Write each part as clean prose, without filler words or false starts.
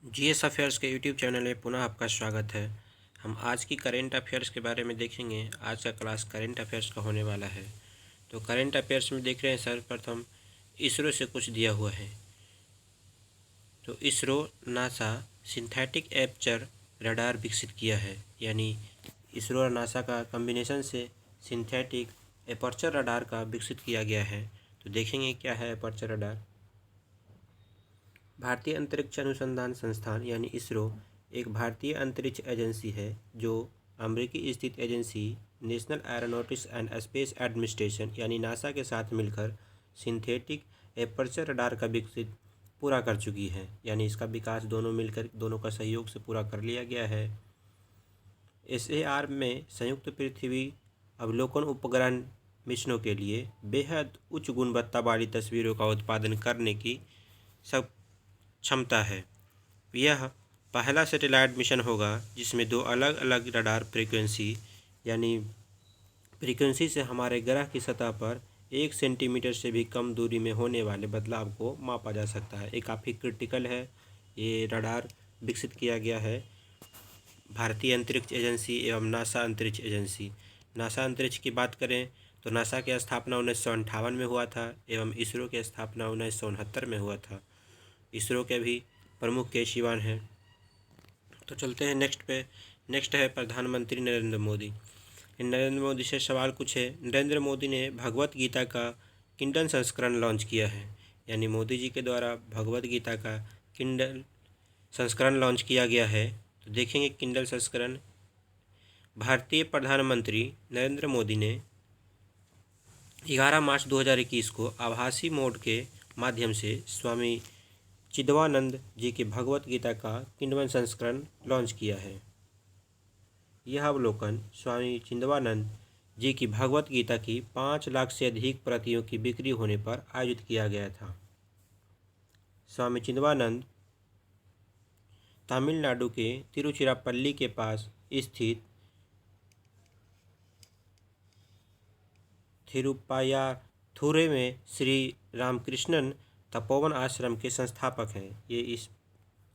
GS affairs के YouTube channel में पुनः आपका स्वागत है। हम आज की करेंट अफेयर्स के बारे में देखेंगे। आज का क्लास करेंट अफेयर्स का होने वाला है। तो करेंट अफेयर्स में देख रहे हैं, सर्वप्रथम इसरो से कुछ दिया हुआ है। तो ISRO NASA synthetic aperture radar विकसित किया है, यानी इसरो और नासा का कम्बिनेशन से सिंथेटिक एपर्चर रडार का विकसित किया गया है। तो देखेंगे क्या है एपर्चर रडार। भारतीय अंतरिक्ष अनुसंधान संस्थान यानी इसरो एक भारतीय अंतरिक्ष एजेंसी है जो अमेरिकी स्थित agency national aeronautics and space administration यानी नासा के साथ मिलकर सिंथेटिक एपर्चर रडार का विकसित पूरा कर चुकी है। यानी इसका विकास दोनों मिलकर, दोनों का सहयोग से पूरा कर लिया गया है। SAR में संयुक्त पृथ्वी अवलोकन उपग्रह मिशनों के लिए बेहद उच्च गुणवत्ता वाली तस्वीरों का उत्पादन करने की सब क्षमता है। यह पहला सैटेलाइट मिशन होगा जिसमें दो अलग अलग रडार फ्रीक्वेंसी से हमारे ग्रह की सतह पर 1 सेंटीमीटर से भी कम दूरी में होने वाले बदलाव को मापा जा सकता है। ये काफ़ी क्रिटिकल है। ये रडार विकसित किया गया है भारतीय अंतरिक्ष एजेंसी एवं नासा अंतरिक्ष एजेंसी। नासा अंतरिक्ष की बात करें तो नासा की स्थापना 1958 में हुआ था एवं इसरो की स्थापना 1969 में हुआ था। इसरो के भी प्रमुख के शिवान हैं। तो चलते हैं नेक्स्ट पे। नेक्स्ट है प्रधानमंत्री नरेंद्र मोदी। नरेंद्र मोदी से सवाल कुछ है। नरेंद्र मोदी ने भगवत गीता का किंडल संस्करण लॉन्च किया है, यानी मोदी जी के द्वारा भगवत गीता का किंडल संस्करण लॉन्च किया गया है। तो देखेंगे किंडल संस्करण। भारतीय प्रधानमंत्री नरेंद्र मोदी ने 11 मार्च 2021 को आभासी मोड के माध्यम से स्वामी चिदवानंद जी की भगवत गीता का किंडल संस्करण लॉन्च किया है। यह अवलोकन स्वामी चिदवानंद जी की भगवत गीता की 5 लाख से अधिक प्रतियों की बिक्री होने पर आयोजित किया गया था। स्वामी चिदवानंद तमिलनाडु के तिरुचिरापल्ली के पास स्थित थिरुपायाथुरे में श्री रामकृष्णन तपोवन आश्रम के संस्थापक हैं। ये इस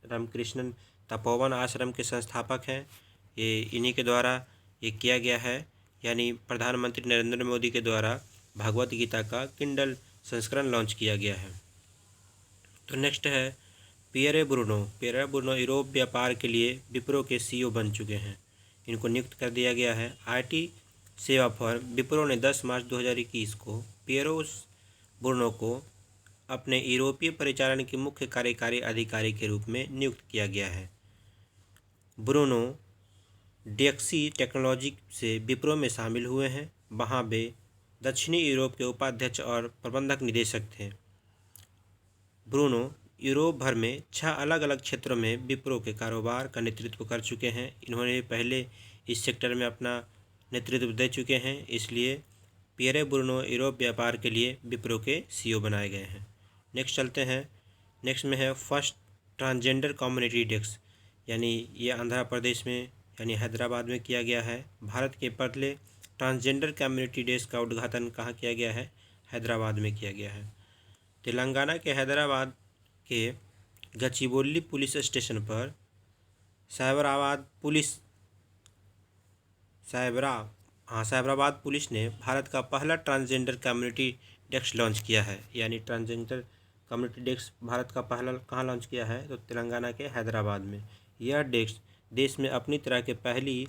रामकृष्णन तपोवन आश्रम के संस्थापक हैं। ये इन्हीं के द्वारा ये किया गया है, यानी प्रधानमंत्री नरेंद्र मोदी के द्वारा भगवत गीता का किंडल संस्करण लॉन्च किया गया है। तो नेक्स्ट है Pierre Bruno. Pierre Bruno Europe व्यापार के लिए विप्रो के CEO बन चुके हैं। इनको नियुक्त कर दिया गया है। IT सेवा फर्म विप्रो ने 10 मार्च 2021 को पियरो ब्रूनो को अपने यूरोपीय परिचालन के मुख्य कार्यकारी अधिकारी के रूप में नियुक्त किया गया है। ब्रूनो डेक्सी टेक्नोलॉजी से विप्रो में शामिल हुए हैं। वहाँ वे दक्षिणी यूरोप के उपाध्यक्ष और प्रबंधक निदेशक थे। ब्रूनो यूरोप भर में 6 अलग अलग क्षेत्रों में विप्रो के कारोबार का नेतृत्व कर चुके हैं। इन्होंने पहले इस सेक्टर में अपना नेतृत्व दे चुके हैं, इसलिए पियरे ब्रूनो यूरोप व्यापार के लिए विप्रो के CEO बनाए गए हैं। नेक्स्ट चलते हैं। नेक्स्ट में है फर्स्ट ट्रांसजेंडर कम्युनिटी डेस्क, यानी ये आंध्र प्रदेश में यानी हैदराबाद में किया गया है। भारत के पहले ट्रांसजेंडर कम्युनिटी डेस्क का उद्घाटन कहाँ किया गया है? हैदराबाद में किया गया है। तेलंगाना के हैदराबाद के गचिबोली पुलिस स्टेशन पर साइबराबाद पुलिस ने भारत का पहला ट्रांसजेंडर कम्युनिटी डेस्क लॉन्च किया है। यानी ट्रांसजेंडर कम्युनिटी डेस्क भारत का पहला कहाँ लॉन्च किया है? तो तेलंगाना के हैदराबाद में। यह डेस्क देश में अपनी तरह के पहली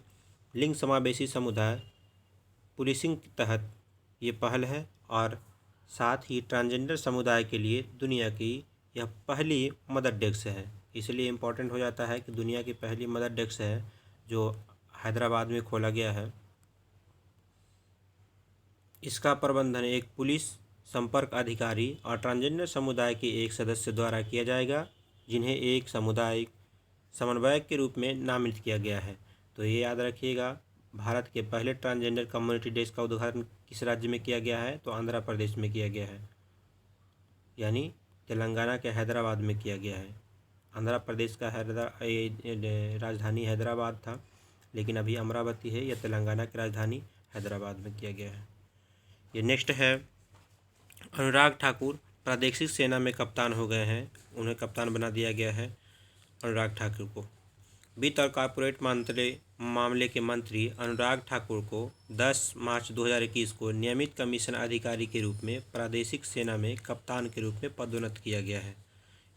लिंग समावेशी समुदाय पुलिसिंग के तहत ये पहल है और साथ ही ट्रांसजेंडर समुदाय के लिए दुनिया की यह पहली मदर डेस्क है। इसलिए इम्पोर्टेंट हो जाता है कि दुनिया की पहली मदर डेस्क है जो हैदराबाद में खोला गया है। इसका प्रबंधन एक पुलिस संपर्क अधिकारी और ट्रांसजेंडर समुदाय के एक सदस्य द्वारा किया जाएगा, जिन्हें एक सामुदायिक समन्वयक के रूप में नामित किया गया है। तो ये याद रखिएगा, भारत के पहले ट्रांसजेंडर कम्युनिटी डेस्क का उद्घाटन किस राज्य में किया गया है? तो आंध्र प्रदेश में किया गया है, यानी तेलंगाना के हैदराबाद में किया गया है। आंध्र प्रदेश का राजधानी हैदराबाद था, लेकिन अभी अमरावती है। यह तेलंगाना की राजधानी हैदराबाद में किया गया है। ये नेक्स्ट है अनुराग ठाकुर प्रादेशिक सेना में कप्तान हो गए हैं। उन्हें कप्तान बना दिया गया है। अनुराग ठाकुर को। वित्त और कॉर्पोरेट मामले के मंत्री अनुराग ठाकुर को 10 मार्च 2021 को नियमित कमीशन अधिकारी के रूप में प्रादेशिक सेना में कप्तान के रूप में पदोन्नत किया गया है।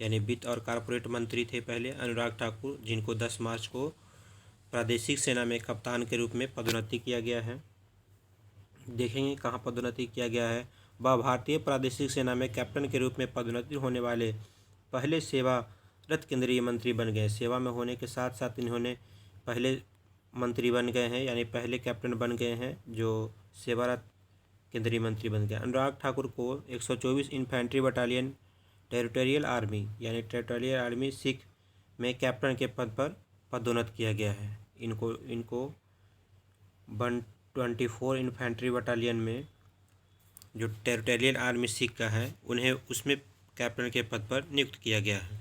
यानी वित्त और कॉर्पोरेट मंत्री थे पहले अनुराग ठाकुर, जिनको 10 मार्च को प्रादेशिक सेना में कप्तान के रूप में पदोन्नति किया गया है। देखेंगे कहाँ पदोन्नति किया गया है। वह भारतीय प्रादेशिक सेना में कैप्टन के रूप में पदोन्नति होने वाले पहले सेवारत केंद्रीय मंत्री बन गए। सेवा में होने के साथ साथ इन्होंने पहले मंत्री बन गए हैं, यानी पहले कैप्टन बन गए हैं जो सेवारत केंद्रीय मंत्री बन गए। अनुराग ठाकुर को 124 इन्फेंट्री बटालियन टेरिटोरियल आर्मी यानी टेरिटोरियल आर्मी सिख में कैप्टन के पद पर पदोन्नत किया गया है। इनको 124 इन्फेंट्री बटालियन में जो टेरिटोरियल आर्मी सिख का है उन्हें उसमें कैप्टन के पद पर नियुक्त किया गया है।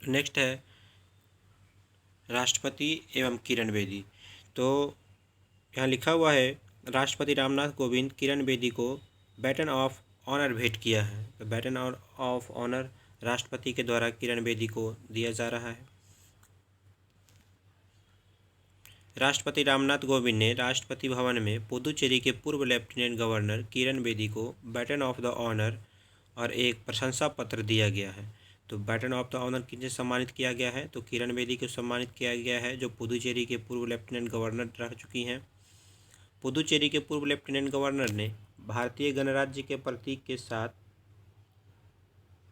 नेक्स्ट है राष्ट्रपति एवं किरण बेदी। तो यहाँ लिखा हुआ है राष्ट्रपति रामनाथ कोविंद किरण बेदी को बैटन ऑफ ऑनर भेंट किया है। तो बैटन ऑफ ऑनर राष्ट्रपति के द्वारा किरण बेदी को दिया जा रहा है। राष्ट्रपति रामनाथ कोविंद ने राष्ट्रपति भवन में पुदुचेरी के पूर्व लेफ्टिनेंट गवर्नर किरण बेदी को बैटन ऑफ द ऑनर और एक प्रशंसा पत्र दिया गया है। तो बैटन ऑफ द ऑनर किसे सम्मानित किया गया है? तो किरण बेदी को सम्मानित किया गया है, जो पुदुचेरी के पूर्व लेफ्टिनेंट गवर्नर रह चुकी हैं। पुदुचेरी के पूर्व लेफ्टिनेंट गवर्नर ने भारतीय गणराज्य के प्रतीक के साथ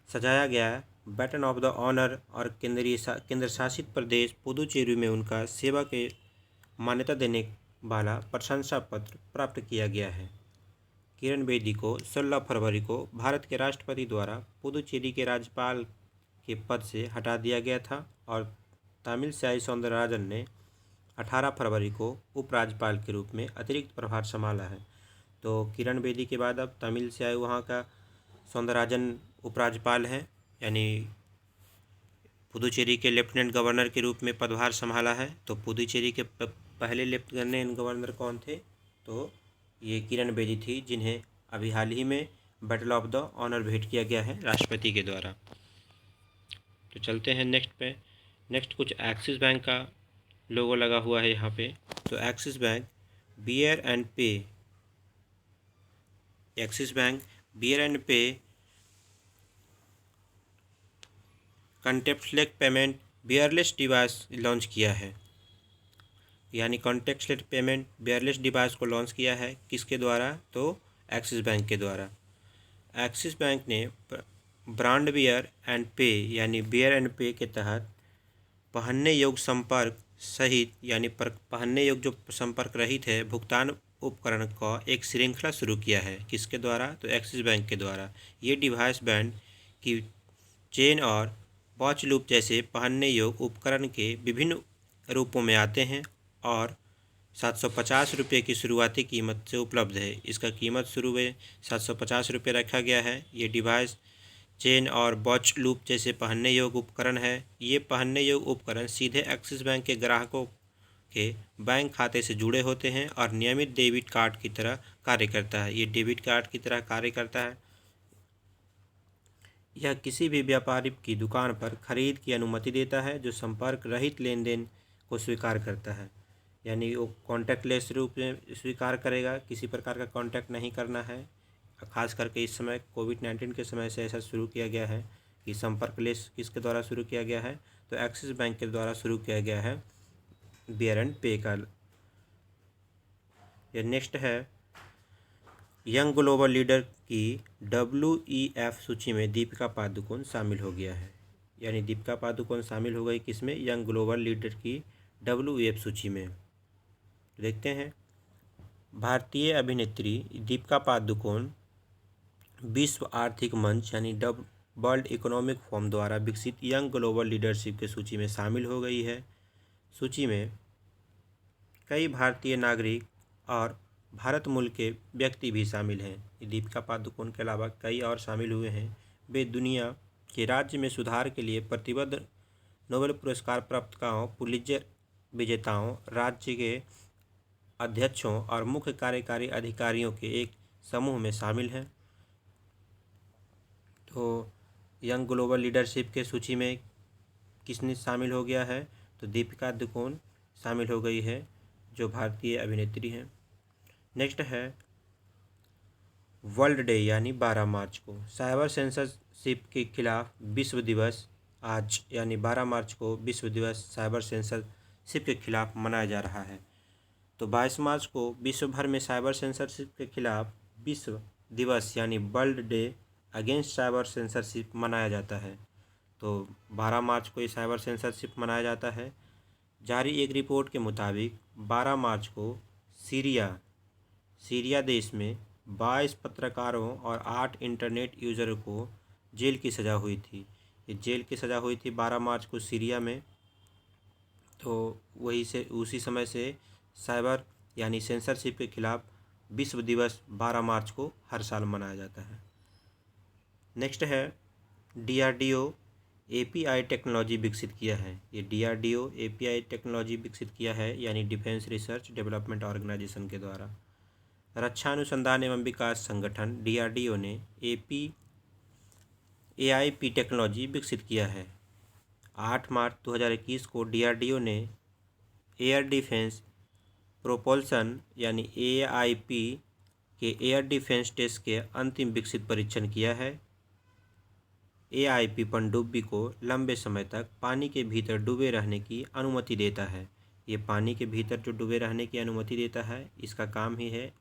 सजाया गया बैटन ऑफ द ऑनर और केंद्र शासित प्रदेश पुदुचेरी में उनका सेवा के मान्यता देने वाला प्रशंसा पत्र प्राप्त किया गया है। किरण बेदी को 16 फरवरी को भारत के राष्ट्रपति द्वारा पुदुचेरी के राज्यपाल के पद से हटा दिया गया था और तमिलसाई सौंदरराजन ने 18 फरवरी को उपराज्यपाल के रूप में अतिरिक्त प्रभार संभाला है। तो किरण बेदी के बाद अब तमिलसाई वहाँ का सौंदरराजन उपराज्यपाल हैं, यानी पुदुचेरी के लेफ्टिनेंट गवर्नर के रूप में पदभार संभाला है। तो पुदुचेरी के पहले लेफ्टिनेंट गवर्नर कौन थे? तो ये किरण बेदी थी, जिन्हें अभी हाल ही में बैटल ऑफ द ऑनर भेंट किया गया है राष्ट्रपति के द्वारा। तो चलते हैं नेक्स्ट पे। नेक्स्ट कुछ एक्सिस बैंक का लोगो लगा हुआ है यहाँ पे। तो एक्सिस बैंक बियर एंड पे, एक्सिस बैंक बियर एंड पे कॉन्टेक्टलेस पेमेंट बियरलेस डिवाइस लॉन्च किया है। यानी कॉन्टेक्टलेस पेमेंट बियरलेस डिवाइस को लॉन्च किया है किसके द्वारा? तो एक्सिस बैंक के द्वारा। एक्सिस बैंक ने ब्रांड बियर एंड पे यानी बियर एंड पे के तहत पहनने योग्य संपर्क सहित यानी पहनने योग्य जो संपर्क रहित है भुगतान उपकरण का एक श्रृंखला शुरू किया है। किसके द्वारा? तो एक्सिस बैंक के द्वारा। ये डिवाइस बैंड की चेन और वॉच लूप जैसे पहनने योग्य उपकरण के विभिन्न रूपों में आते हैं और 750 रुपये की शुरुआती कीमत से उपलब्ध है। इसका कीमत शुरू में 750 रुपये रखा गया है। ये डिवाइस चेन और वॉच लूप जैसे पहनने योग्य उपकरण है। ये पहनने योग्य उपकरण सीधे एक्सिस बैंक के ग्राहकों के बैंक खाते से जुड़े होते हैं और नियमित डेबिट कार्ड की तरह कार्य करता है। ये डेबिट कार्ड की तरह कार्य करता है। यह किसी भी व्यापारी की दुकान पर खरीद की अनुमति देता है जो संपर्क रहित लेन देन को स्वीकार करता है। यानी वो कॉन्टैक्टलेस रूप में स्वीकार करेगा, किसी प्रकार का कॉन्टैक्ट नहीं करना है। खास करके इस समय कोविड-19 के समय से ऐसा शुरू किया गया है कि संपर्कलेस किसके द्वारा शुरू किया गया है? तो एक्सिस बैंक के द्वारा शुरू किया गया है बियर एंड पे का। ये नेक्स्ट है यंग ग्लोबल लीडर की WEF सूची में दीपिका पादुकोण शामिल हो गया है। यानी दीपिका पादुकोण शामिल हो गई किसमें? यंग ग्लोबल लीडर की WEF सूची में। देखते हैं। भारतीय अभिनेत्री दीपिका पादुकोण विश्व आर्थिक मंच यानी वर्ल्ड इकोनॉमिक फोरम द्वारा विकसित यंग ग्लोबल लीडरशिप की सूची में शामिल हो गई है। सूची में कई भारतीय नागरिक और भारत मूल के व्यक्ति भी शामिल हैं। दीपिका पादुकोण के अलावा कई और शामिल हुए हैं। वे दुनिया के राज्य में सुधार के लिए प्रतिबद्ध नोबेल पुरस्कार प्राप्तकारों, पुलित्जर विजेताओं, राज्य के अध्यक्षों और मुख्य कार्यकारी अधिकारियों के एक समूह में शामिल हैं। तो यंग ग्लोबल लीडरशिप के सूची में किसने शामिल हो गया है, तो दीपिका दुकोन शामिल हो गई है, जो भारतीय अभिनेत्री हैं। नेक्स्ट है वर्ल्ड डे यानी 12 मार्च को साइबर सेंसरशिप के खिलाफ विश्व दिवस आज यानी 12 मार्च को विश्व दिवस साइबर सेंसरशिप के खिलाफ मनाया जा रहा है। तो 22 मार्च को विश्व भर में साइबर सेंसरशिप के खिलाफ विश्व दिवस यानी world day against cyber censorship मनाया जाता है। तो 12 मार्च को ये साइबर सेंसरशिप मनाया जाता है। जारी एक रिपोर्ट के मुताबिक 12 मार्च को सीरिया देश में 22 पत्रकारों और 8 इंटरनेट यूज़र को जेल की सज़ा हुई थी। ये जेल की सज़ा हुई थी 12 मार्च को सीरिया में। तो वही से उसी समय से साइबर यानी सेंसरशिप के खिलाफ विश्व दिवस 12 मार्च को हर साल मनाया जाता है। नेक्स्ट है DRDO API टेक्नोलॉजी विकसित किया है। ये DRDO API टेक्नोलॉजी विकसित किया है यानी डिफेंस रिसर्च डेवलपमेंट ऑर्गेनाइजेशन के द्वारा। रक्षा अनुसंधान एवं विकास संगठन DRDO ने AIP टेक्नोलॉजी विकसित किया है। 8 मार्च 2021 को DRDO ने एयर डिफेंस प्रोपल्सन यानी AIP के एयर डिफेंस टेस्ट के अंतिम विकसित परीक्षण किया है। AIP पनडुब्बी को लंबे समय तक पानी के भीतर डूबे रहने की अनुमति देता है। ये पानी के भीतर जो डूबे रहने की अनुमति देता है, इसका काम ही है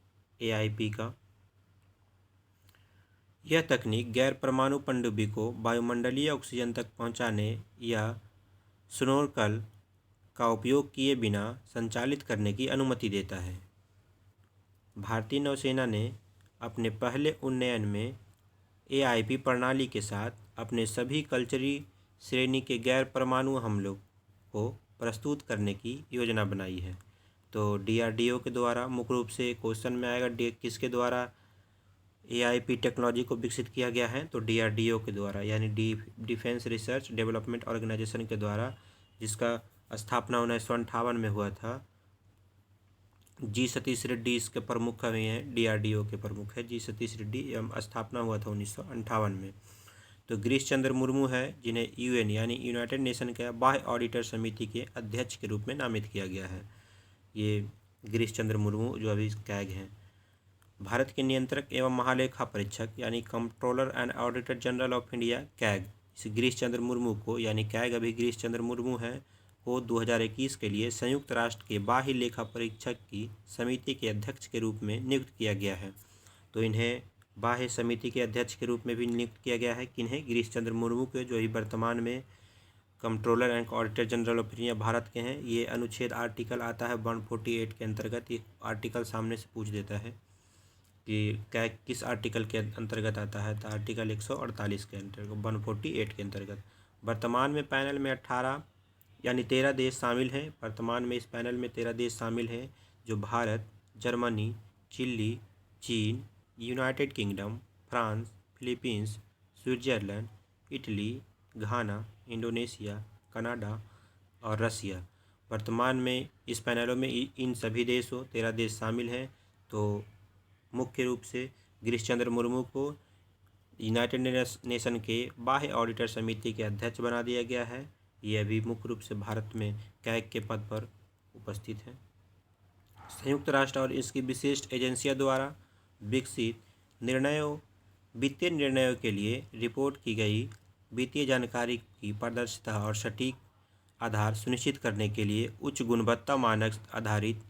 AIP का। यह तकनीक गैर परमाणु पनडुब्बी को वायुमंडलीय ऑक्सीजन तक पहुंचाने या स्नोर्कल का उपयोग किए बिना संचालित करने की अनुमति देता है। भारतीय नौसेना ने अपने पहले उन्नयन में AIP प्रणाली के साथ अपने सभी कल्चरी श्रेणी के गैर परमाणु हमलों को प्रस्तुत करने की योजना बनाई है। तो DRDO के द्वारा मुख्य रूप से क्वेश्चन में आएगा किसके द्वारा AIP टेक्नोलॉजी को विकसित किया गया है, तो DRDO के द्वारा यानी डिफेंस रिसर्च डेवलपमेंट ऑर्गेनाइजेशन के द्वारा, जिसका स्थापना 1958 में हुआ था। जी सतीश रेड्डी इसके प्रमुख हुए हैं, DRDO के प्रमुख है जी सतीश रेड्डी, एवं स्थापना हुआ था 1958 में। तो गिरीश चंद्र मुर्मू है, जिन्हें UN यानी यूनाइटेड नेशन के बाह्य ऑडिटर समिति के अध्यक्ष के रूप में नामित किया गया है। ये गिरीश चंद्र मुर्मू जो अभी कैग हैं। भारत के नियंत्रक एवं महालेखा परीक्षक यानी controller and auditor general of India CAG इस गिरीश चंद्र मुर्मू को यानी कैग अभी गिरीश चंद्र मुर्मू हैं को 2021 के लिए संयुक्त राष्ट्र के बाह्य लेखा परीक्षक की समिति के अध्यक्ष के रूप में नियुक्त किया गया है। तो इन्हें बाह्य समिति के अध्यक्ष के रूप में भी नियुक्त किया गया है। किन्हें? गिरीश चंद्र मुर्मू के, जो ही वर्तमान में controller and auditor general of India Bharat के हैं। ये अनुच्छेद आर्टिकल आता है 148 के अंतर्गत। ये आर्टिकल सामने से पूछ देता है कि क्या किस आर्टिकल के अंतर्गत आता है, तो आर्टिकल 148 के अंतर्गत 148 के अंतर्गत। वर्तमान में पैनल में 18 यानी 13 देश शामिल हैं। वर्तमान में इस पैनल में 13 देश शामिल हैं, जो भारत, जर्मनी, चिली, चीन, United Kingdom, France, Philippines, Switzerland, Italy, Ghana, Indonesia, Canada और रसिया। वर्तमान में इस पैनलों में इन सभी देशों 13 देश शामिल हैं। तो मुख्य रूप से गिरीश चंद्र मुर्मू को यूनाइटेड नेशन के बाह्य ऑडिटर समिति के अध्यक्ष बना दिया गया है। ये अभी मुख्य रूप से भारत में कैग के पद पर उपस्थित हैं। संयुक्त राष्ट्र और इसकी विशिष्ट एजेंसियों द्वारा विकसित वित्तीय निर्णयों के लिए रिपोर्ट की गई वित्तीय जानकारी की पारदर्शिता और सटीक आधार सुनिश्चित करने के लिए उच्च गुणवत्ता मानक आधारित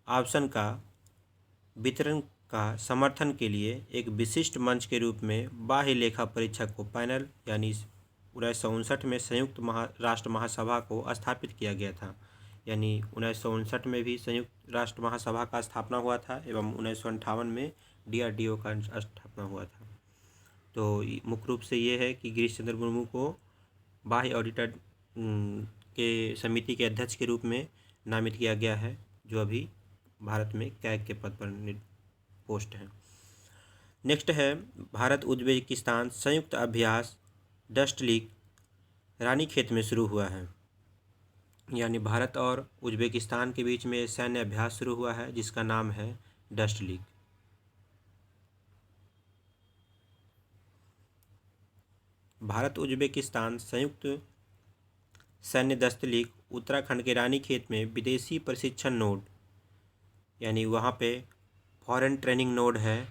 ऑप्शन का वितरण का समर्थन के लिए एक विशिष्ट मंच के रूप में बाह्य लेखा परीक्षक को पैनल यानी 1959 में संयुक्त राष्ट्र महासभा को स्थापित किया गया था। यानी 1959 में भी संयुक्त राष्ट्र महासभा का स्थापना हुआ था एवं 1958 में DRDO का स्थापना हुआ था। तो मुख्य रूप से ये है कि गिरीश चंद्र मुर्मू को बाह्य ऑडिटर के समिति के अध्यक्ष के रूप में नामित किया गया है, जो अभी भारत में कैग के पद पर पोस्ट है। नेक्स्ट है भारत उज्बेकिस्तान संयुक्त अभ्यास डस्ट लीग रानीखेत में शुरू हुआ है। यानी भारत और उज्बेकिस्तान के बीच में सैन्य अभ्यास शुरू हुआ है, जिसका नाम है डस्ट लीग। भारत उज्बेकिस्तान संयुक्त सैन्य दस्त लीग उत्तराखंड के रानीखेत में विदेशी प्रशिक्षण नोड, यानी वहाँ पे फॉरेन ट्रेनिंग नोड है,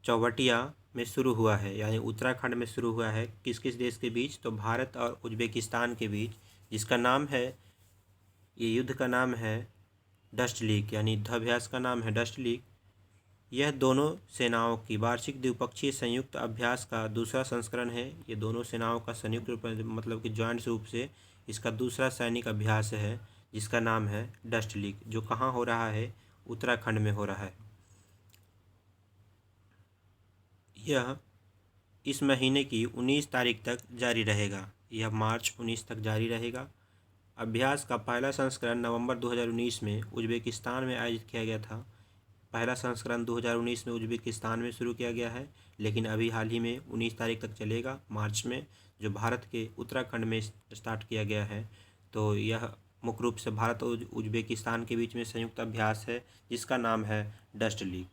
चौबटिया में शुरू हुआ है, यानी उत्तराखंड में शुरू हुआ है। किस किस देश के बीच? तो भारत और उज्बेकिस्तान के बीच, जिसका नाम है, ये युद्ध का नाम है डस्ट लीग, यानी युद्धाभ्यास का नाम है डस्ट लीग। यह दोनों सेनाओं की वार्षिक द्विपक्षीय संयुक्त अभ्यास का दूसरा संस्करण है। ये दोनों सेनाओं का संयुक्त रूप में, मतलब कि ज्वाइंट रूप से इसका दूसरा सैनिक अभ्यास है, जिसका नाम है डस्ट लीग, जो कहाँ हो रहा है? उत्तराखंड में हो रहा है। यह इस महीने की 19 तारीख तक जारी रहेगा। यह मार्च 19 तक जारी रहेगा। अभ्यास का पहला संस्करण नवंबर 2019 में उज्बेकिस्तान में आयोजित किया गया था। पहला संस्करण 2019 में उज्बेकिस्तान में शुरू किया गया है, लेकिन अभी हाल ही में 19 तारीख तक चलेगा मार्च में, जो भारत के उत्तराखंड में स्टार्ट किया गया है। तो यह मुख्य रूप से भारत और उज्बेकिस्तान के बीच में संयुक्त अभ्यास है, जिसका नाम है डस्ट लीग।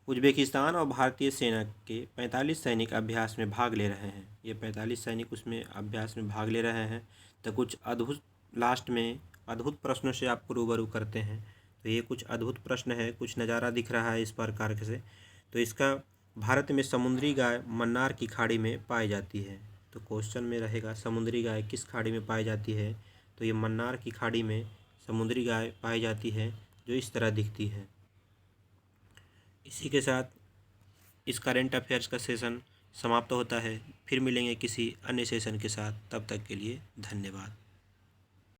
उज्बेकिस्तान और भारतीय सेना के 45 सैनिक अभ्यास में भाग ले रहे हैं। ये 45 सैनिक उसमें अभ्यास में भाग ले रहे हैं। तो कुछ अद्भुत, लास्ट में अद्भुत प्रश्नों से आपको रूबरू करते हैं। तो ये कुछ अद्भुत प्रश्न है, कुछ नज़ारा दिख रहा है इस प्रकार से। तो इसका, भारत में समुद्री गाय मन्नार की खाड़ी में पाई जाती है। तो क्वेश्चन में रहेगा समुद्री गाय किस खाड़ी में पाई जाती है? तो ये मन्नार की खाड़ी में समुद्री गाय पाई जाती है, जो इस तरह दिखती है। इसी के साथ इस करेंट अफेयर्स का सेशन समाप्त होता है। फिर मिलेंगे किसी अन्य सेशन के साथ, तब तक के लिए धन्यवाद।